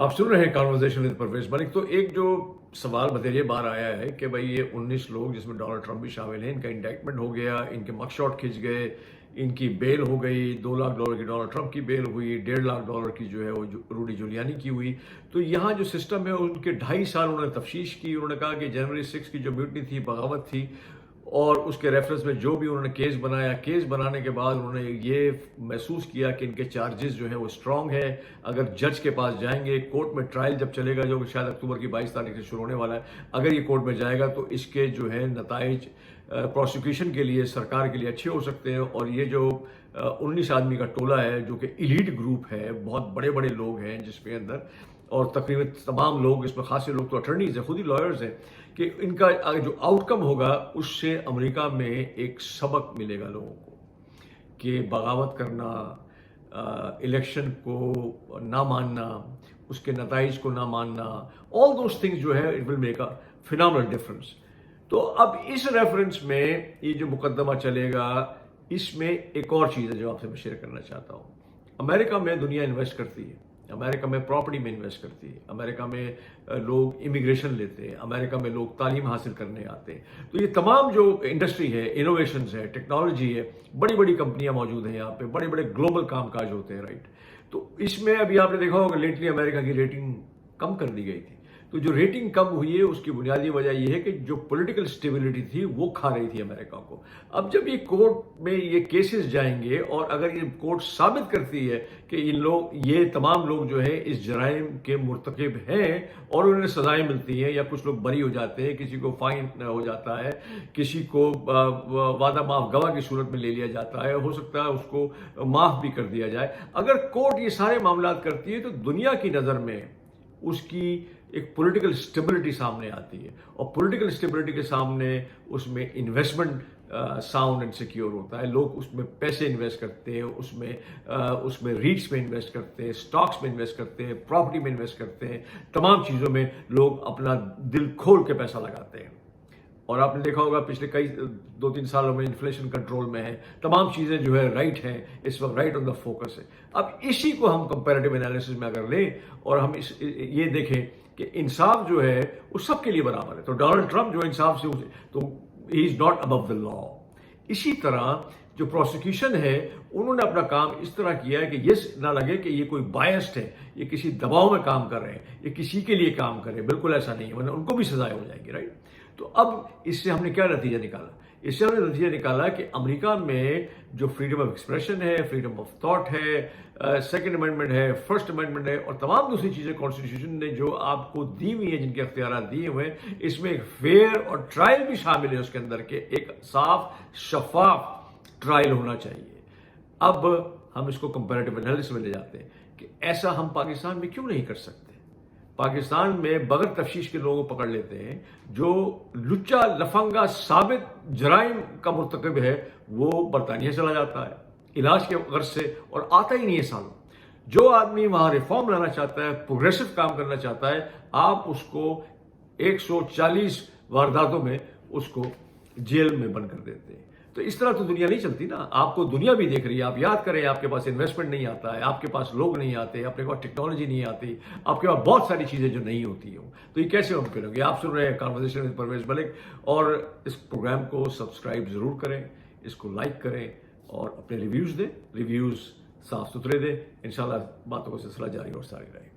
آپ سن رہے ہیں کانورزیشن ود پرویز ملک. تو ایک جو سوال بطیرے بار آیا ہے کہ بھائی یہ 19 لوگ جس میں ڈونلڈ ٹرمپ بھی شامل ہیں، ان کا انڈیکٹمنٹ ہو گیا، ان کے مک شاٹ کھنچ گئے، ان کی بیل ہو گئی، $2 لاکھ کی ڈونلڈ ٹرمپ کی بیل ہوئی، $1.5 لاکھ کی جو ہے وہ روڈی جولیانی کی ہوئی. تو یہاں جو سسٹم ہے ان کے 2.5 سال انہوں نے تفتیش کی. انہوں نے کہا کہ جنوری 6 کی جو میوٹنی تھی، بغاوت تھی، اور اس کے ریفرنس میں جو بھی انہوں نے کیس بنایا، کیس بنانے کے بعد انہوں نے یہ محسوس کیا کہ ان کے چارجز جو ہیں وہ اسٹرانگ ہے. اگر جج کے پاس جائیں گے، کورٹ میں ٹرائل جب چلے گا، جو کہ شاید اکتوبر کی 22 تاریخ سے شروع ہونے والا ہے، اگر یہ کورٹ میں جائے گا تو اس کے جو ہے نتائج پروسیکیوشن کے لیے، سرکار کے لیے اچھے ہو سکتے ہیں. اور یہ جو 19 آدمی کا ٹولہ ہے جو کہ ایلیٹ گروپ ہے، بہت بڑے بڑے لوگ ہیں جس کے اندر، اور تقریباً تمام لوگ اس میں، خاصے لوگ تو اٹرنیز ہیں، خود ہی لائرز ہیں، کہ ان کا جو آؤٹ کم ہوگا اس سے امریکہ میں ایک سبق ملے گا لوگوں کو کہ بغاوت کرنا، الیکشن کو نہ ماننا، اس کے نتائج کو نہ ماننا، آل دوز تھنگز جو ہے it will make a phenomenal difference. تو اب اس ریفرنس میں یہ جو مقدمہ چلے گا، اس میں ایک اور چیز ہے جو آپ سے میں شیئر کرنا چاہتا ہوں. امریکہ میں دنیا انویسٹ کرتی ہے، امریکہ میں پراپرٹی میں انویسٹ کرتی ہے، امریکہ میں لوگ امیگریشن لیتے ہیں، امریکہ میں لوگ تعلیم حاصل کرنے آتے ہیں. تو یہ تمام جو انڈسٹری ہے، انوویشنز ہے، ٹیکنالوجی ہے، بڑی بڑی کمپنیاں موجود ہیں یہاں پہ، بڑے بڑے گلوبل کام کاج ہوتے ہیں، رائٹ. تو اس میں ابھی آپ نے دیکھا ہوگا لیٹلی امریکہ کی ریٹنگ کم کر دی گئی تھی. تو جو ریٹنگ کم ہوئی ہے اس کی بنیادی وجہ یہ ہے کہ جو پولیٹیکل سٹیبلٹی تھی وہ کھا رہی تھی امریکہ کو. اب جب یہ کورٹ میں یہ کیسز جائیں گے، اور اگر یہ کورٹ ثابت کرتی ہے کہ یہ تمام لوگ جو ہیں اس جرائم کے مرتکب ہیں اور انہیں سزائیں ملتی ہیں، یا کچھ لوگ بری ہو جاتے ہیں، کسی کو فائن ہو جاتا ہے، کسی کو وعدہ معاف گواہ کی صورت میں لے لیا جاتا ہے، ہو سکتا ہے اس کو معاف بھی کر دیا جائے. اگر کورٹ یہ سارے معاملات کرتی ہے تو دنیا کی نظر میں اس کی ایک پولیٹیکل سٹیبلٹی سامنے آتی ہے، اور پولیٹیکل سٹیبلٹی کے سامنے اس میں انویسٹمنٹ ساؤنڈ اینڈ سیکیور ہوتا ہے. لوگ اس میں پیسے انویسٹ کرتے ہیں، اس میں ریٹس میں انویسٹ کرتے ہیں، سٹاکس میں انویسٹ کرتے ہیں، پراپرٹی میں انویسٹ کرتے ہیں، تمام چیزوں میں لوگ اپنا دل کھول کے پیسہ لگاتے ہیں. اور آپ نے دیکھا ہوگا پچھلے 2-3 سالوں میں انفلیشن کنٹرول میں ہے، تمام چیزیں جو ہے رائٹ ہیں، اس وقت رائٹ آن دا فوکس ہے. اب اسی کو ہم کمپیریٹیو انالیسس میں اگر لیں اور ہم یہ دیکھیں کہ انصاف جو ہے وہ سب کے لیے برابر ہے، تو ڈونلڈ ٹرمپ جو انصاف سے تو ہی از ناٹ ابو دا لا. اسی طرح جو پروسیکیوشن ہے انہوں نے اپنا کام اس طرح کیا ہے کہ یہ نہ لگے کہ یہ کوئی بائسڈ ہے، یہ کسی دباؤ میں کام کر رہے ہیں، یہ کسی کے لیے کام کر رہے ہیں. بالکل ایسا نہیں ہے، ورنہ ان کو بھی سزائیں ہو جائیں گی، رائٹ. تو اب اس سے ہم نے کیا نتیجہ نکالا؟ اس سے ہم نے نتیجہ نکالا کہ امریکہ میں جو فریڈم آف ایکسپریشن ہے، فریڈم آف تھاٹ ہے، سیکنڈ امینڈمنٹ ہے، فرسٹ امینڈمنٹ ہے، اور تمام دوسری چیزیں کانسٹیٹیوشن نے جو آپ کو دی ہوئی ہیں، جن کے اختیارات دیے ہوئے ہیں، اس میں ایک فیئر اور ٹرائل بھی شامل ہے اس کے اندر، کہ ایک صاف شفاف ٹرائل ہونا چاہیے. اب ہم اس کو کمپیریٹیو انالیسس میں لے جاتے ہیں کہ ایسا ہم پاکستان میں کیوں نہیں کر سکتے. پاکستان میں بغیر تفتیش کے لوگوں کو پکڑ لیتے ہیں، جو لچا لفنگا ثابت جرائم کا مرتکب ہے وہ برطانیہ چلا جاتا ہے علاج کے غرض سے، اور آتا ہی نہیں ہے سالوں. جو آدمی وہاں ریفارم لانا چاہتا ہے، پروگریسو کام کرنا چاہتا ہے، آپ اس کو 140 وارداتوں میں اس کو جیل میں بند کر دیتے ہیں. تو اس طرح تو دنیا نہیں چلتی نا. آپ کو دنیا بھی دیکھ رہی ہے. آپ یاد کریں، آپ کے پاس انویسٹمنٹ نہیں آتا ہے، آپ کے پاس لوگ نہیں آتے، آپ کے پاس ٹیکنالوجی نہیں آتی، آپ کے پاس بہت ساری چیزیں جو نہیں ہوتی ہوں. تو یہ کیسے ممکن ہوگی؟ آپ سن رہے ہیں کانورسیشن ود پرویز ملک، اور اس پروگرام کو سبسکرائب ضرور کریں، اس کو لائک کریں، اور اپنے ریویوز دیں. ریویوز صاف ستھرے دیں. انشاءاللہ باتوں کا سلسلہ جاری اور ساری رہے گا.